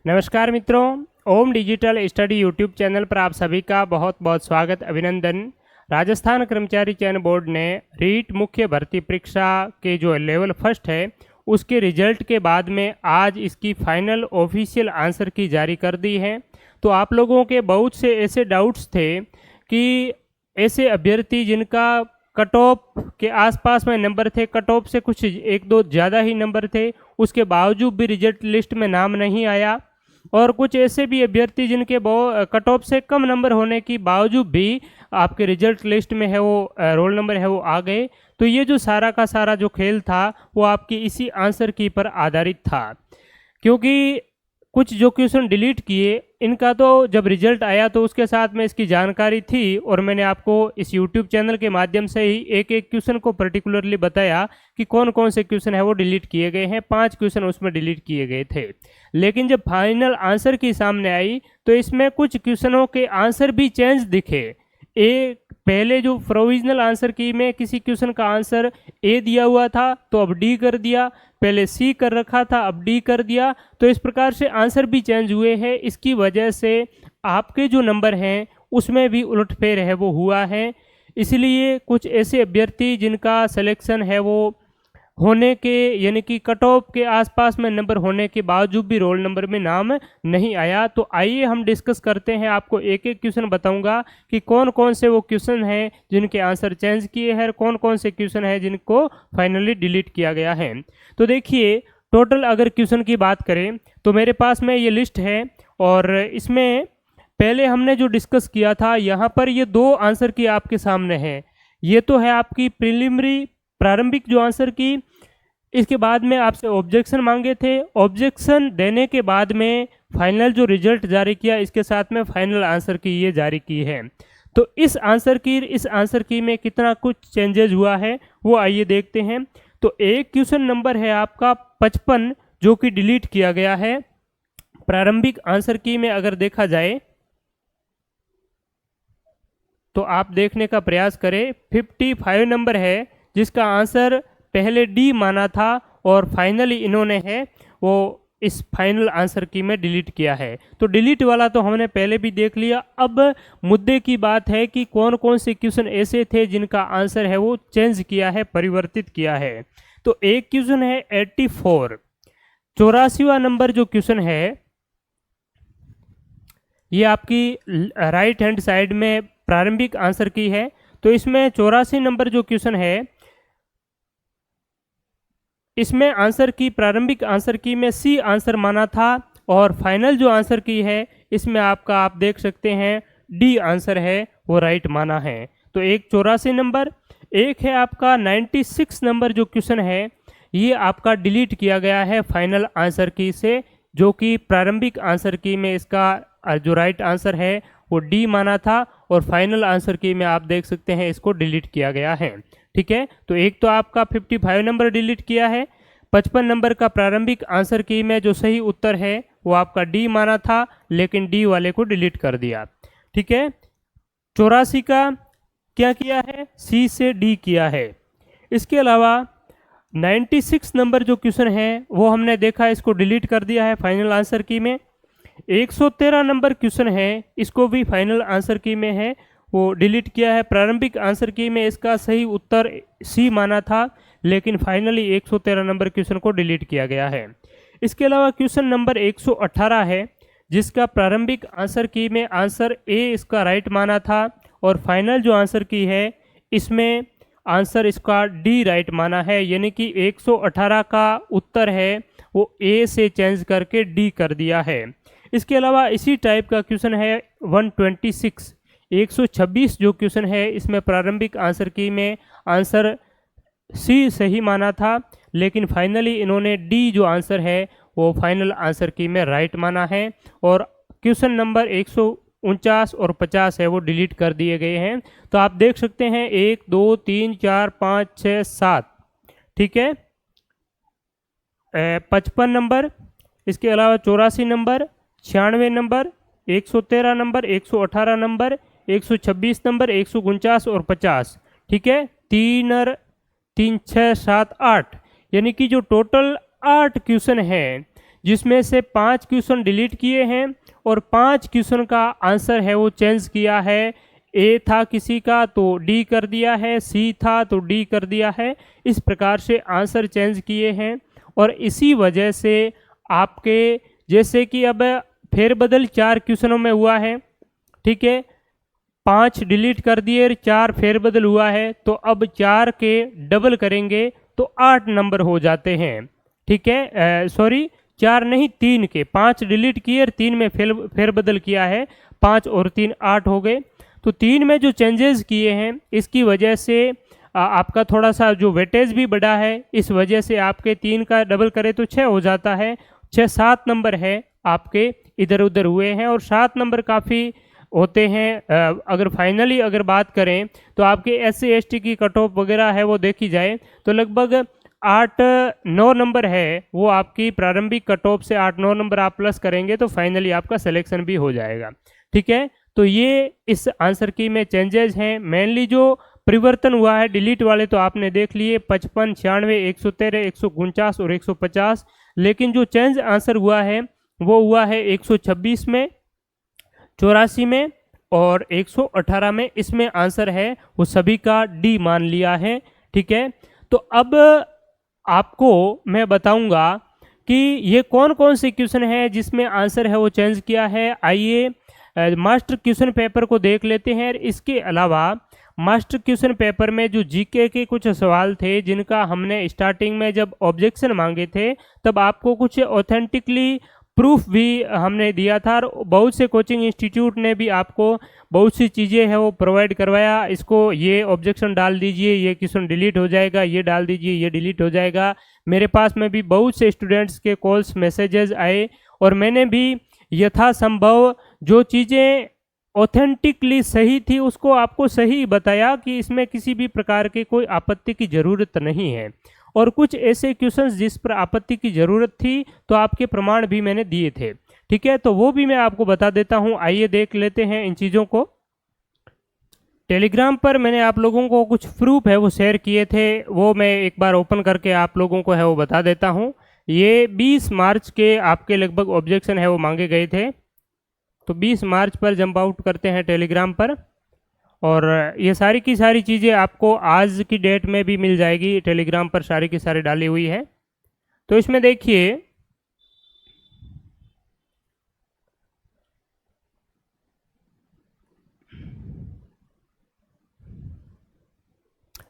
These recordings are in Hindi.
नमस्कार मित्रों, ओम डिजिटल स्टडी यूट्यूब चैनल पर आप सभी का बहुत बहुत स्वागत, अभिनंदन। राजस्थान कर्मचारी चयन बोर्ड ने रीट मुख्य भर्ती परीक्षा के जो लेवल फर्स्ट है उसके रिजल्ट के बाद में आज इसकी फाइनल ऑफिशियल आंसर की जारी कर दी है। तो आप लोगों के बहुत से ऐसे डाउट्स थे कि ऐसे अभ्यर्थी जिनका कट ऑफ के आसपास में नंबर थे, कट ऑफ से कुछ एक दो ज़्यादा ही नंबर थे, उसके बावजूद भी रिजल्ट लिस्ट में नाम नहीं आया, और कुछ ऐसे भी अभ्यर्थी जिनके कट ऑफ से कम नंबर होने की बावजूद भी आपके रिजल्ट लिस्ट में है वो रोल नंबर है वो आ गए। तो ये जो सारा का सारा जो खेल था वो आपकी इसी आंसर की पर आधारित था, क्योंकि कुछ जो क्वेश्चन डिलीट किए इनका तो जब रिजल्ट आया तो उसके साथ में इसकी जानकारी थी, और मैंने आपको इस यूट्यूब चैनल के माध्यम से ही एक एक क्वेश्चन को पर्टिकुलरली बताया कि कौन कौन से क्वेश्चन है वो डिलीट किए गए हैं। 5 क्वेश्चन उसमें डिलीट किए गए थे, लेकिन जब फाइनल आंसर की सामने आई तो इसमें कुछ क्वेश्चनों के आंसर भी चेंज दिखे। एक पहले जो प्रोविजनल आंसर की में किसी क्वेश्चन का आंसर ए दिया हुआ था तो अब डी कर दिया, पहले सी कर रखा था अब डी कर दिया। तो इस प्रकार से आंसर भी चेंज हुए हैं। इसकी वजह से आपके जो नंबर हैं उसमें भी उलटफेर है वो हुआ है। इसलिए कुछ ऐसे अभ्यर्थी जिनका सिलेक्शन है वो होने के यानी कि कट ऑफ के आसपास में नंबर होने के बावजूद भी रोल नंबर में नाम नहीं आया। तो आइए हम डिस्कस करते हैं, आपको एक एक क्वेश्चन बताऊंगा कि कौन कौन से वो क्वेश्चन हैं जिनके आंसर चेंज किए हैं, कौन कौन से क्वेश्चन हैं जिनको फाइनली डिलीट किया गया है। तो देखिए, टोटल अगर क्वेश्चन की बात करें तो मेरे पास में ये लिस्ट है, और इसमें पहले हमने जो डिस्कस किया था यहाँ पर ये 2 आंसर की आपके सामने है। ये तो है आपकी प्रिलिमिनरी प्रारंभिक जो आंसर की, इसके बाद में आपसे ऑब्जेक्शन मांगे थे, ऑब्जेक्शन देने के बाद में फाइनल जो रिजल्ट जारी किया इसके साथ में फाइनल आंसर की ये जारी की है। तो इस आंसर की में कितना कुछ चेंजेस हुआ है वो आइए देखते हैं। तो एक क्वेश्चन नंबर है आपका 55 जो कि डिलीट किया गया है। प्रारंभिक आंसर की में अगर देखा जाए तो आप देखने का प्रयास करें, 55 नंबर है जिसका आंसर पहले डी माना था और फाइनली इन्होंने है वो इस फाइनल आंसर की में डिलीट किया है। तो डिलीट वाला तो हमने पहले भी देख लिया। अब मुद्दे की बात है कि कौन कौन से क्वेश्चन ऐसे थे जिनका आंसर है वो चेंज किया है, परिवर्तित किया है। तो एक क्वेश्चन है 84, 84वां नंबर जो क्वेश्चन है ये आपकी राइट हैंड साइड में प्रारंभिक आंसर की है। तो इसमें 84 नंबर जो क्वेश्चन है इसमें आंसर की प्रारंभिक आंसर की में सी आंसर माना था, और फाइनल जो आंसर की है इसमें आपका आप देख सकते हैं डी आंसर है वो राइट माना है। तो एक 84 नंबर, एक है आपका 96 नंबर जो क्वेश्चन है ये आपका डिलीट किया गया है फाइनल आंसर की से, जो कि प्रारंभिक आंसर की में इसका जो राइट आंसर है वो डी माना था, और फाइनल आंसर की में आप देख सकते हैं इसको डिलीट किया गया है। ठीक है, तो एक तो आपका 55 नंबर डिलीट किया है, 55 नंबर का प्रारंभिक आंसर की में जो सही उत्तर है वो आपका डी माना था, लेकिन डी वाले को डिलीट कर दिया। ठीक है, 84 का क्या किया है, सी से डी किया है। इसके अलावा 96 नंबर जो क्वेश्चन है वो हमने देखा इसको डिलीट कर दिया है फाइनल आंसर की में। 113 नंबर क्वेश्चन है इसको भी फाइनल आंसर की में है वो डिलीट किया है। प्रारंभिक आंसर की में इसका सही उत्तर सी माना था, लेकिन फाइनली 113 नंबर क्वेश्चन को डिलीट किया गया है। इसके अलावा क्वेश्चन नंबर 118 है जिसका प्रारंभिक आंसर की में आंसर ए इसका राइट माना था, और फाइनल जो आंसर की है इसमें आंसर इसका डी राइट माना है, यानी कि 118 का उत्तर है वो ए से चेंज करके डी कर दिया है। इसके अलावा इसी टाइप का क्वेश्चन है 126, 126 जो क्वेश्चन है इसमें प्रारंभिक आंसर की में आंसर सी सही माना था, लेकिन फाइनली इन्होंने डी जो आंसर है वो फाइनल आंसर की में राइट माना है, और क्वेश्चन नंबर 149 और 50 है वो डिलीट कर दिए गए हैं। तो आप देख सकते हैं 1 2 3 4 5 6 7, ठीक है, 55 नंबर, इसके अलावा 84 number, 96 number, 113 number, 118 number, 126 number, 149 और 50। ठीक है, 3 और 3 6 7 8, यानी कि जो टोटल 8 क्वेश्चन हैं जिसमें से 5 क्वेश्चन डिलीट किए हैं और 5 क्वेश्चन का आंसर है वो चेंज किया है। ए था किसी का तो डी कर दिया है, सी था तो डी कर दिया है। इस प्रकार से आंसर चेंज किए हैं और इसी वजह से आपके जैसे कि अब फेरबदल 4 क्वेश्चनों में हुआ है, ठीक है, 5 डिलीट कर दिए और 4 फेरबदल हुआ है, तो अब 4 के डबल करेंगे तो 8 नंबर हो जाते हैं, ठीक है। सॉरी 4 नहीं 3 के, 5 डिलीट किए और 3 में फेरबदल किया है, 5 और 3 8 हो गए। तो 3 में जो चेंजेस किए हैं इसकी वजह से आपका थोड़ा सा जो वेटेज भी बढ़ा है, इस वजह से आपके 3 का डबल करें तो 6 हो जाता है। 6-7 नंबर है आपके इधर उधर हुए हैं और 7 नंबर काफ़ी होते हैं। अगर फाइनली अगर बात करें तो आपके SC ST की कट ऑफ वगैरह है वो देखी जाए तो लगभग 8-9 नंबर है वो आपकी प्रारंभिक कट ऑफ से 8-9 नंबर आप प्लस करेंगे तो फाइनली आपका सिलेक्शन भी हो जाएगा, ठीक है। तो ये इस आंसर की में चेंजेस हैं। मेनली जो परिवर्तन हुआ है डिलीट वाले तो आपने देख लिए 55, 96, 113, 149 और 150, लेकिन जो चेंज आंसर हुआ है वो हुआ है 126 में, 84 में और 118 में। इसमें आंसर है वो सभी का डी मान लिया है, ठीक है। तो अब आपको मैं बताऊंगा कि ये कौन कौन से क्वेश्चन है जिसमें आंसर है वो चेंज किया है। आइए मास्टर क्वेश्चन पेपर को देख लेते हैं। इसके अलावा मास्टर क्वेश्चन पेपर में जो जीके के कुछ सवाल थे जिनका हमने स्टार्टिंग में जब ऑब्जेक्शन मांगे थे तब आपको कुछ ऑथेंटिकली प्रूफ भी हमने दिया था और बहुत से कोचिंग इंस्टीट्यूट ने भी आपको बहुत सी चीज़ें हैं वो प्रोवाइड करवाया। इसको ये ऑब्जेक्शन डाल दीजिए, ये क्वेश्चन डिलीट हो जाएगा, ये डाल दीजिए, ये डिलीट हो जाएगा। मेरे पास में भी बहुत से स्टूडेंट्स के कॉल्स मैसेजेस आए और मैंने भी यथासंभव जो चीज़ें ऑथेंटिकली सही थी उसको आपको सही बताया कि इसमें किसी भी प्रकार के कोई आपत्ति की ज़रूरत नहीं है। और कुछ ऐसे क्वेश्चंस जिस पर आपत्ति की ज़रूरत थी तो आपके प्रमाण भी मैंने दिए थे, ठीक है। तो वो भी मैं आपको बता देता हूँ। आइए देख लेते हैं इन चीज़ों को। टेलीग्राम पर मैंने आप लोगों को कुछ प्रूफ है वो शेयर किए थे, वो मैं एक बार ओपन करके आप लोगों को है वो बता देता हूँ। ये 20 मार्च के आपके लगभग ऑब्जेक्शन है वो मांगे गए थे। तो 20 मार्च पर जंप आउट करते हैं टेलीग्राम पर और ये सारी की सारी चीज़ें आपको आज की डेट में भी मिल जाएगी, टेलीग्राम पर सारी की सारी डाली हुई है। तो इसमें देखिए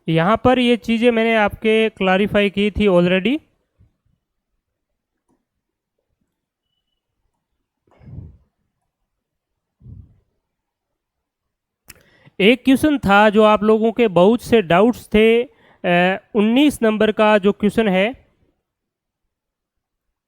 यहाँ पर ये चीज़ें मैंने आपके क्लैरिफाई की थी ऑलरेडी। एक क्वेश्चन था जो आप लोगों के बहुत से डाउट्स थे, 19 नंबर का जो क्वेश्चन है,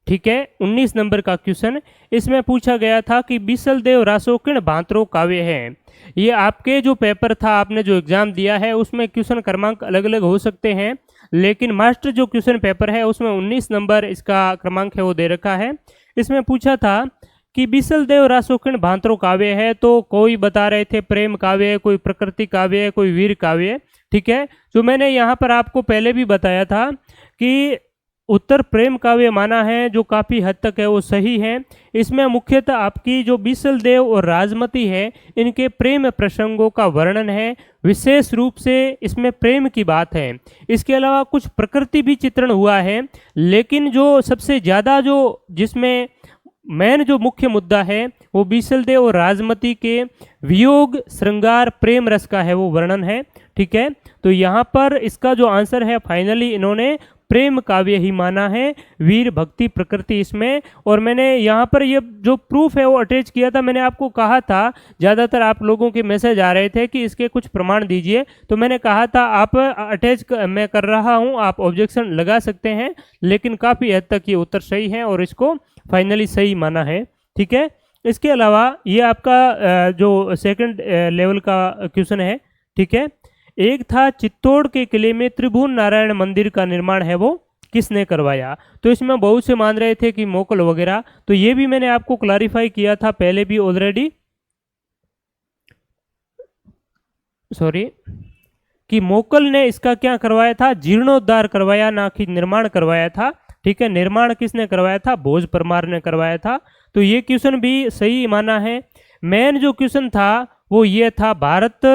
ठीक है, 19 नंबर का क्वेश्चन। इसमें पूछा गया था कि बिसलदेव रासो किण भांत्रो काव्य है। ये आपके जो पेपर था आपने जो एग्जाम दिया है उसमें क्वेश्चन क्रमांक अलग अलग हो सकते हैं, लेकिन मास्टर जो क्वेश्चन पेपर है उसमें 19 नंबर इसका क्रमांक है वो दे रखा है। इसमें पूछा था कि बिसलदेव रासो किण भांत्रो काव्य है, तो कोई बता रहे थे प्रेम काव्य है, कोई प्रकृति काव्य है, कोई वीर काव्य है, ठीक है। जो मैंने यहाँ पर आपको पहले भी बताया था कि उत्तर प्रेम काव्य माना है, जो काफ़ी हद तक है वो सही है। इसमें मुख्यतः आपकी जो बिसलदेव और राजमती है इनके प्रेम प्रसंगों का वर्णन है, विशेष रूप से इसमें प्रेम की बात है। इसके अलावा कुछ प्रकृति भी चित्रण हुआ है, लेकिन जो सबसे ज़्यादा जो जिसमें मेन जो मुख्य मुद्दा है वो बिसलदेव और राजमती के वियोग श्रृंगार प्रेम रस का है वो वर्णन है, ठीक है। तो यहाँ पर इसका जो आंसर है फाइनली इन्होंने प्रेम काव्य ही माना है, वीर भक्ति प्रकृति इसमें। और मैंने यहाँ पर ये जो प्रूफ है वो अटैच किया था। मैंने आपको कहा था, ज़्यादातर आप लोगों के मैसेज आ रहे थे कि इसके कुछ प्रमाण दीजिए, तो मैंने कहा था आप अटैच मैं कर रहा हूँ, आप ऑब्जेक्शन लगा सकते हैं, लेकिन काफ़ी हद तक ये उत्तर सही है और इसको फाइनली सही माना है, ठीक है। इसके अलावा ये आपका जो सेकंड लेवल का क्वेश्चन है, ठीक है। एक था चित्तौड़ के किले में त्रिभुवन नारायण मंदिर का निर्माण है वो किसने करवाया। तो इसमें बहुत से मान रहे थे कि मोकल वगैरह, तो ये भी मैंने आपको क्लैरिफाई किया था पहले भी ऑलरेडी, सॉरी, कि मोकल ने इसका क्या करवाया था, जीर्णोद्धार करवाया, ना कि निर्माण करवाया था। ठीक है, निर्माण किसने करवाया था? भोज परमार ने करवाया था। तो ये क्वेश्चन भी सही माना है। मेन जो क्वेश्चन था वो ये था, भारत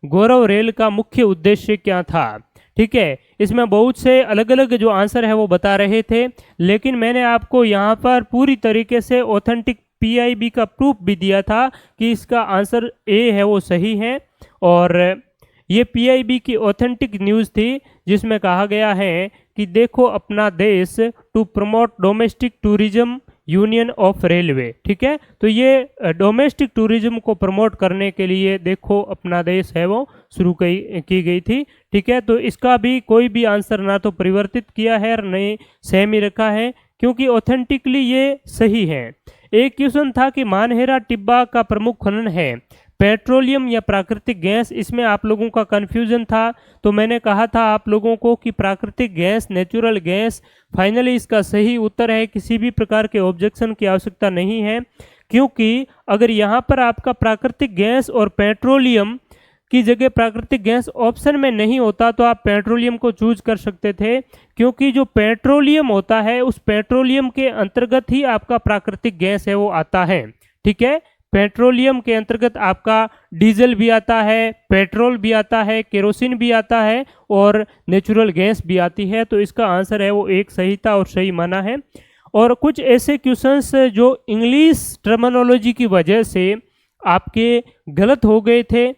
गौरव रेल का मुख्य उद्देश्य क्या था? ठीक है, इसमें बहुत से अलग अलग जो आंसर है वो बता रहे थे, लेकिन मैंने आपको यहाँ पर पूरी तरीके से ऑथेंटिक पीआईबी का प्रूफ भी दिया था कि इसका आंसर ए है वो सही है। और ये पीआईबी की ऑथेंटिक न्यूज़ थी जिसमें कहा गया है कि देखो अपना देश to promote domestic tourism union of railway. ठीक है, तो ये डोमेस्टिक टूरिज्म को प्रमोट करने के लिए देखो अपना देश है वो शुरू की गई थी। ठीक है, तो इसका भी कोई भी आंसर ना तो परिवर्तित किया है और नहीं सेम ही रखा है, क्योंकि ऑथेंटिकली ये सही है। एक क्वेश्चन था कि मानहेरा टिब्बा का प्रमुख खनन है पेट्रोलियम या प्राकृतिक गैस। इसमें आप लोगों का कंफ्यूजन था, तो मैंने कहा था आप लोगों को कि प्राकृतिक गैस, नेचुरल गैस। फाइनली इसका सही उत्तर है, किसी भी प्रकार के ऑब्जेक्शन की आवश्यकता नहीं है, क्योंकि अगर यहाँ पर आपका प्राकृतिक गैस और पेट्रोलियम की जगह प्राकृतिक गैस ऑप्शन में नहीं होता तो आप पेट्रोलियम को चूज कर सकते थे, क्योंकि जो पेट्रोलियम होता है उस पेट्रोलियम के अंतर्गत ही आपका प्राकृतिक गैस है वो आता है। ठीक है, पेट्रोलियम के अंतर्गत आपका डीजल भी आता है, पेट्रोल भी आता है, केरोसिन भी आता है और नेचुरल गैस भी आती है। तो इसका आंसर है वो एक सही था और सही माना है। और कुछ ऐसे क्वेश्चंस जो इंग्लिश टर्मिनोलॉजी की वजह से आपके गलत हो गए थे,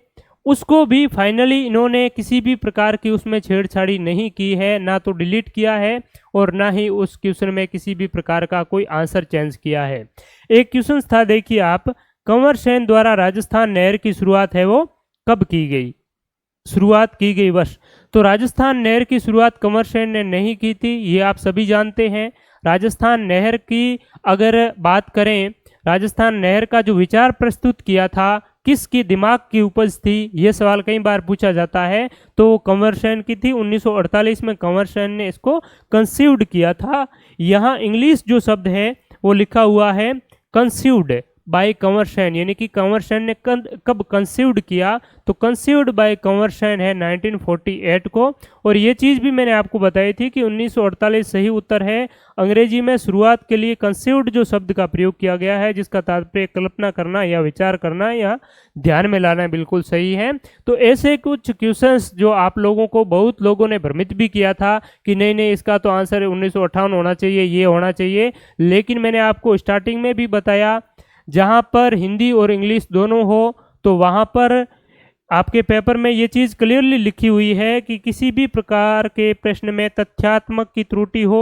उसको भी फाइनली इन्होंने किसी भी प्रकार की उसमें छेड़छाड़ी नहीं की है, ना तो डिलीट किया है और ना ही उस क्वेश्चन में किसी भी प्रकार का कोई आंसर चेंज किया है। एक क्वेश्चन था, देखिए आप, कंवर सेन द्वारा राजस्थान नहर की शुरुआत है वो कब की गई? शुरुआत की गई वर्ष। तो राजस्थान नहर की शुरुआत कंवर सेन ने नहीं की थी, ये आप सभी जानते हैं। राजस्थान नहर की अगर बात करें, राजस्थान नहर का जो विचार प्रस्तुत किया था किसकी दिमाग की उपज थी, ये सवाल कई बार पूछा जाता है, तो कंवर सेन की थी। 1948 में कंवर सेन ने इसको कंसीव्ड किया था। यहाँ इंग्लिश जो शब्द है वो लिखा हुआ है कंसीव्ड बाय कंवर सेन, यानी कि कंवर सेन ने कब कंसीव्ड किया, तो कंसीव्ड बाय कंवर सेन है 1948 को। और ये चीज़ भी मैंने आपको बताई थी कि 1948 सही उत्तर है। अंग्रेजी में शुरुआत के लिए कंसीव्ड जो शब्द का प्रयोग किया गया है, जिसका तात्पर्य कल्पना करना या विचार करना या ध्यान में लाना, बिल्कुल सही है। तो ऐसे कुछ क्वेश्चंस जो आप लोगों को, बहुत लोगों ने भ्रमित भी किया था कि नहीं नहीं इसका तो आंसर 1958 होना चाहिए, ये होना चाहिए, लेकिन मैंने आपको स्टार्टिंग में भी बताया जहाँ पर हिंदी और इंग्लिश दोनों हो तो वहाँ पर आपके पेपर में ये चीज़ क्लियरली लिखी हुई है कि किसी भी प्रकार के प्रश्न में तथ्यात्मक की त्रुटि हो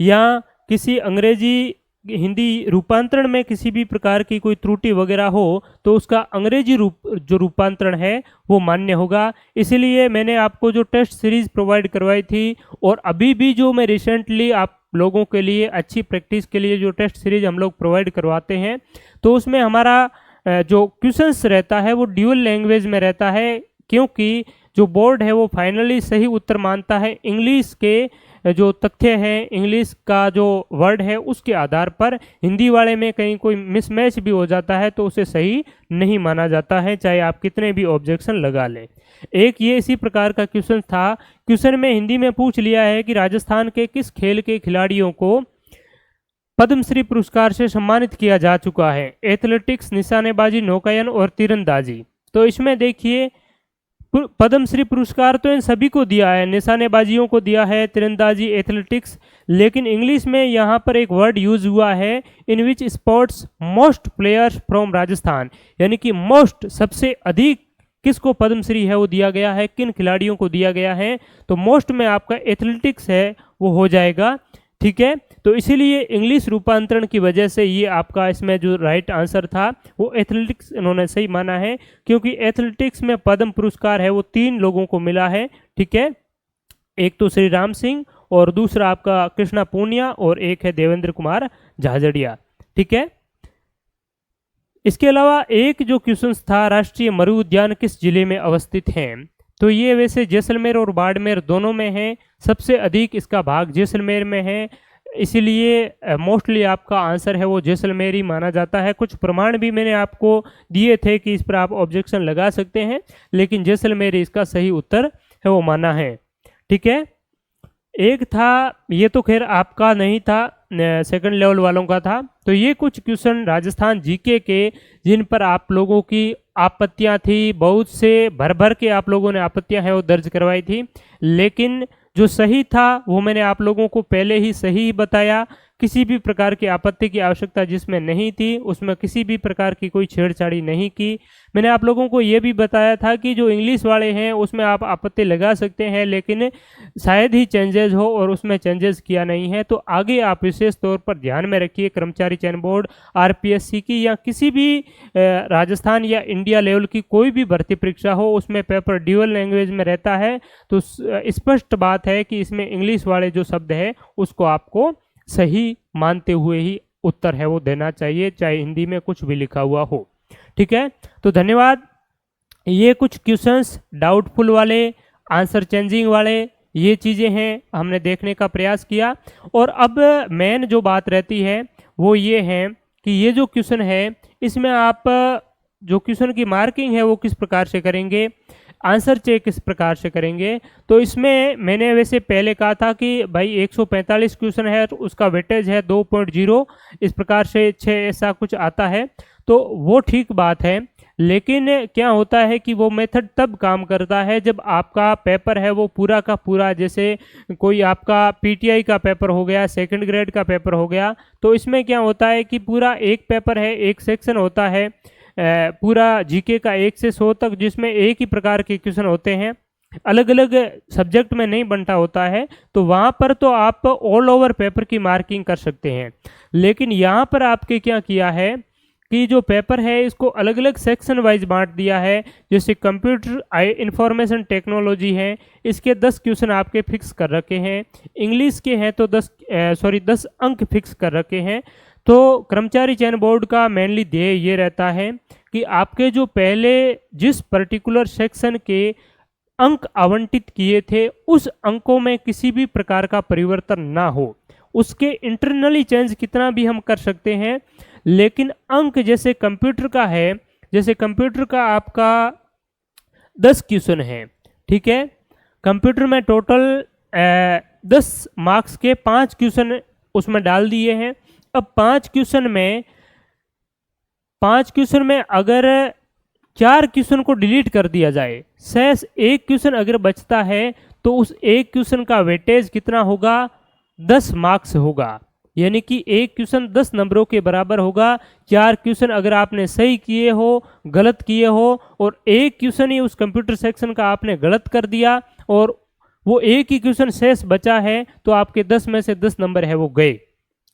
या किसी अंग्रेजी हिंदी रूपांतरण में किसी भी प्रकार की कोई त्रुटि वगैरह हो तो उसका अंग्रेजी जो रूपांतरण है वो मान्य होगा। इसीलिए मैंने आपको जो टेस्ट सीरीज प्रोवाइड करवाई थी और अभी भी जो मैं रिसेंटली आप लोगों के लिए अच्छी प्रैक्टिस के लिए जो टेस्ट सीरीज हम लोग प्रोवाइड करवाते हैं, तो उसमें हमारा जो क्वेश्चंस रहता है वो ड्यूअल लैंग्वेज में रहता है, क्योंकि जो बोर्ड है वो फाइनली सही उत्तर मानता है इंग्लिश के जो तथ्य है, इंग्लिश का जो वर्ड है उसके आधार पर। हिंदी वाले में कहीं कोई मिसमैच भी हो जाता है तो उसे सही नहीं माना जाता है, चाहे आप कितने भी ऑब्जेक्शन लगा लें। एक ये इसी प्रकार का क्वेश्चन था। क्वेश्चन में हिंदी में पूछ लिया है कि राजस्थान के किस खेल के खिलाड़ियों को पद्मश्री पुरस्कार से सम्मानित किया जा चुका है? एथलेटिक्स, निशानेबाजी, नौकायन और तीरंदाजी। तो इसमें देखिए पद्मश्री पुरस्कार तो इन सभी को दिया है, निशानेबाजियों को दिया है, तीरंदाजी, एथलेटिक्स, लेकिन इंग्लिश में यहाँ पर एक वर्ड यूज हुआ है in which sports most players from Rajasthan, यानी कि मोस्ट सबसे अधिक किसको पद्मश्री है वो दिया गया है, किन खिलाड़ियों को दिया गया है, तो मोस्ट में आपका एथलेटिक्स है वो हो जाएगा। ठीक है, तो इसीलिए इंग्लिश रूपांतरण की वजह से ये आपका इसमें जो राइट आंसर था वो एथलेटिक्स इन्होंने सही माना है, क्योंकि एथलेटिक्स में पद्म पुरस्कार है वो 3 लोगों को मिला है। ठीक है, एक तो श्री राम सिंह और दूसरा आपका कृष्णा पूनिया और एक है देवेंद्र कुमार झाझड़िया। ठीक है, इसके अलावा एक जो क्वेश्चन था, राष्ट्रीय मरु उद्यान किस जिले में अवस्थित है? तो ये वैसे जैसलमेर और बाड़मेर दोनों में है, सबसे अधिक इसका भाग जैसलमेर में है, इसीलिए मोस्टली आपका आंसर है वो जैसलमेर ही माना जाता है। कुछ प्रमाण भी मैंने आपको दिए थे कि इस पर आप ऑब्जेक्शन लगा सकते हैं, लेकिन जैसलमेर इसका सही उत्तर है वो माना है। ठीक है, एक था, ये तो खैर आपका नहीं था, सेकंड लेवल वालों का था। तो ये कुछ क्वेश्चन राजस्थान जीके के जिन पर आप लोगों की आपत्तियां थी, बहुत से भर भर के आप लोगों ने आपत्तियां है वो दर्ज करवाई थी, लेकिन जो सही था वो मैंने आप लोगों को पहले ही सही बताया। किसी भी प्रकार की आपत्ति की आवश्यकता जिसमें नहीं थी, उसमें किसी भी प्रकार की कोई छेड़छाड़ी नहीं की। मैंने आप लोगों को ये भी बताया था कि जो इंग्लिश वाले हैं उसमें आप आपत्ति लगा सकते हैं, लेकिन शायद ही चेंजेस हो, और उसमें चेंजेस किया नहीं है। तो आगे आप विशेष तौर पर ध्यान में रखिए, कर्मचारी चयन बोर्ड, आरपीएससी की या किसी भी राजस्थान या इंडिया लेवल की कोई भी भर्ती परीक्षा हो, उसमें पेपर ड्यूअल लैंग्वेज में रहता है। तो स्पष्ट बात है कि इसमें इंग्लिश वाले जो शब्द है उसको आपको सही मानते हुए ही उत्तर है वो देना चाहिए, चाहे हिंदी में कुछ भी लिखा हुआ हो। ठीक है, तो धन्यवाद। ये कुछ क्वेश्चंस डाउटफुल वाले, आंसर चेंजिंग वाले, ये चीज़ें हैं हमने देखने का प्रयास किया। और अब मेन जो बात रहती है वो ये है कि ये जो क्वेश्चन है इसमें आप जो क्वेश्चन की मार्किंग है वो किस प्रकार से करेंगे, आंसर चेक किस प्रकार से करेंगे। तो इसमें मैंने वैसे पहले कहा था कि भाई 145 क्वेश्चन है तो उसका वेटेज है 2.0, इस प्रकार से 6 ऐसा कुछ आता है, तो वो ठीक बात है। लेकिन क्या होता है कि वो मेथड तब काम करता है जब आपका पेपर है वो पूरा का पूरा, जैसे कोई आपका पीटीआई का पेपर हो गया, सेकंड ग्रेड का पेपर हो गया, तो इसमें क्या होता है कि पूरा एक पेपर है, एक सेक्शन होता है पूरा जीके का 1 से 100 तक, जिसमें एक ही प्रकार के क्वेश्चन होते हैं, अलग अलग सब्जेक्ट में नहीं बनता होता है। तो वहाँ पर तो आप ऑल ओवर पेपर की मार्किंग कर सकते हैं, लेकिन यहाँ पर आपके क्या किया है कि जो पेपर है इसको अलग अलग सेक्शन वाइज बांट दिया है। जैसे कंप्यूटर इंफॉर्मेशन टेक्नोलॉजी है, इसके 10 क्वेश्चन आपके फिक्स कर रखे हैं, इंग्लिश के हैं तो 10 अंक फिक्स कर रखे हैं। तो कर्मचारी चयन बोर्ड का मेनली ध्येय ये रहता है कि आपके जो पहले जिस पर्टिकुलर सेक्शन के अंक आवंटित किए थे उस अंकों में किसी भी प्रकार का परिवर्तन ना हो। उसके इंटरनली चेंज कितना भी हम कर सकते हैं, लेकिन अंक जैसे कंप्यूटर का है, जैसे कंप्यूटर का आपका 10 क्वेश्चन है, ठीक है, कंप्यूटर में टोटल 10 मार्क्स के 5 क्वेश्चन उसमें डाल दिए हैं। अब 5 क्वेश्चन में अगर 4 क्वेश्चन को डिलीट कर दिया जाए, शेष 1 क्वेश्चन अगर बचता है तो उस 1 क्वेश्चन का वेटेज कितना होगा, 10 मार्क्स होगा, यानी कि 1 क्वेश्चन 10 नंबरों के बराबर होगा। 4 क्वेश्चन अगर आपने सही किए हो, गलत किए हो, और 1 क्वेश्चन ही उस कंप्यूटर सेक्शन का आपने गलत कर दिया और वो एक ही क्वेश्चन शेष बचा है, तो आपके 10 में से 10 नंबर है वो गए,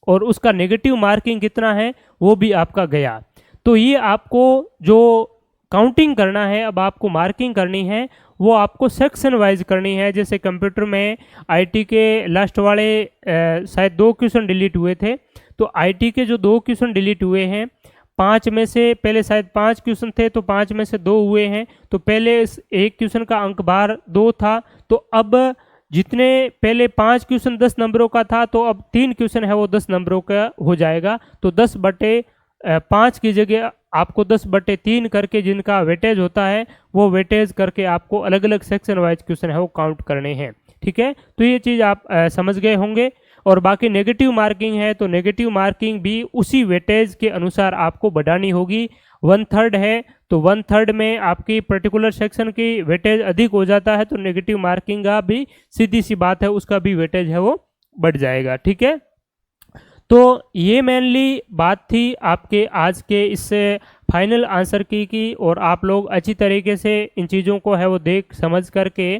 और उसका नेगेटिव मार्किंग कितना है वो भी आपका गया। तो ये आपको जो काउंटिंग करना है, अब आपको मार्किंग करनी है, वो आपको सेक्शन वाइज करनी है। जैसे कंप्यूटर में आईटी के लास्ट वाले शायद 2 क्वेश्चन डिलीट हुए थे, तो आईटी के जो 2 क्वेश्चन डिलीट हुए हैं, 5 में से पहले शायद 5 क्वेश्चन थे तो 5 में से 2 हुए हैं, तो पहले इस 1 क्वेश्चन का अंक बार 2 था, तो अब जितने पहले 5 क्वेश्चन 10 नंबरों का था, तो अब 3 क्वेश्चन है वो 10 नंबरों का हो जाएगा। तो 10/5 की जगह आपको 10/3 करके जिनका वेटेज होता है वो वेटेज करके आपको अलग अलग सेक्शन वाइज क्वेश्चन है वो काउंट करने हैं। ठीक है, तो ये चीज़ आप समझ गए होंगे। और बाकी नेगेटिव मार्किंग है तो नेगेटिव मार्किंग भी उसी वेटेज के अनुसार आपको बढ़ानी होगी। 1/3 है तो 1/3 में आपकी पर्टिकुलर सेक्शन की वेटेज अधिक हो जाता है तो नेगेटिव मार्किंग का भी सीधी सी बात है, उसका भी वेटेज है वो बढ़ जाएगा। ठीक है, तो ये मेनली बात थी आपके आज के इससे फाइनल आंसर की और आप लोग अच्छी तरीके से इन चीज़ों को है वो देख समझ करके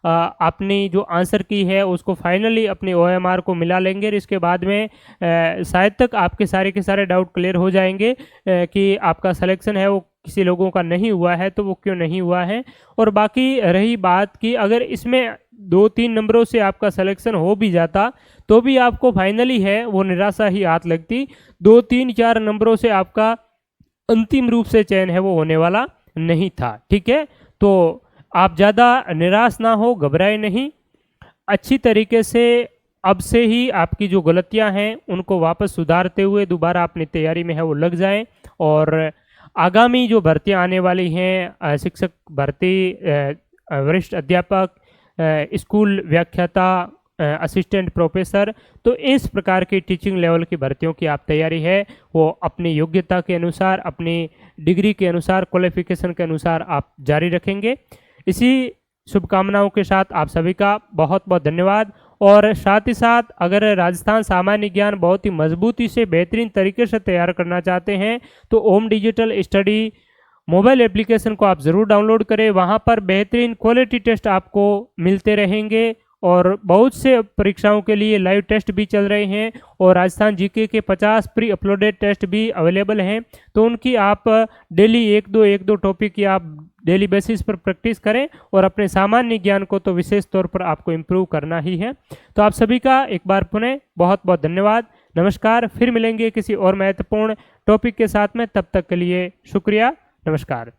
अपनी जो आंसर की है उसको फाइनली अपनी OMR को मिला लेंगे। और इसके बाद में शायद तक आपके सारे के सारे डाउट क्लियर हो जाएंगे कि आपका सिलेक्शन है वो किसी लोगों का नहीं हुआ है तो वो क्यों नहीं हुआ है। और बाकी रही बात कि अगर इसमें 2-3 नंबरों से आपका सिलेक्शन हो भी जाता तो भी आपको फाइनली है वो निराशा ही हाथ लगती। 2-3-4 नंबरों से आपका अंतिम रूप से चयन है वो होने वाला नहीं था। ठीक है, तो आप ज़्यादा निराश ना हो, घबराए नहीं, अच्छी तरीके से अब से ही आपकी जो गलतियां हैं उनको वापस सुधारते हुए दोबारा अपनी तैयारी में है वो लग जाएं। और आगामी जो भर्तियां आने वाली हैं, शिक्षक भर्ती, वरिष्ठ अध्यापक, स्कूल व्याख्याता, असिस्टेंट प्रोफेसर। तो इस प्रकार की टीचिंग लेवल की भर्तियों की आप तैयारी है वो अपनी योग्यता के अनुसार, अपनी डिग्री के अनुसार, क्वालिफिकेशन के अनुसार आप जारी रखेंगे। इसी शुभकामनाओं के साथ आप सभी का बहुत बहुत धन्यवाद। और साथ ही साथ अगर राजस्थान सामान्य ज्ञान बहुत ही मजबूती से बेहतरीन तरीके से तैयार करना चाहते हैं तो ओम डिजिटल स्टडी मोबाइल एप्लीकेशन को आप ज़रूर डाउनलोड करें। वहाँ पर बेहतरीन क्वालिटी टेस्ट आपको मिलते रहेंगे और बहुत से परीक्षाओं के लिए लाइव टेस्ट भी चल रहे हैं और राजस्थान जीके के 50 प्री अपलोडेड टेस्ट भी अवेलेबल हैं। तो उनकी आप डेली एक दो टॉपिक की आप डेली बेसिस पर प्रैक्टिस करें और अपने सामान्य ज्ञान को तो विशेष तौर पर आपको इम्प्रूव करना ही है। तो आप सभी का एक बार पुनः बहुत बहुत धन्यवाद। नमस्कार। फिर मिलेंगे किसी और महत्वपूर्ण टॉपिक के साथ में, तब तक के लिए शुक्रिया। नमस्कार।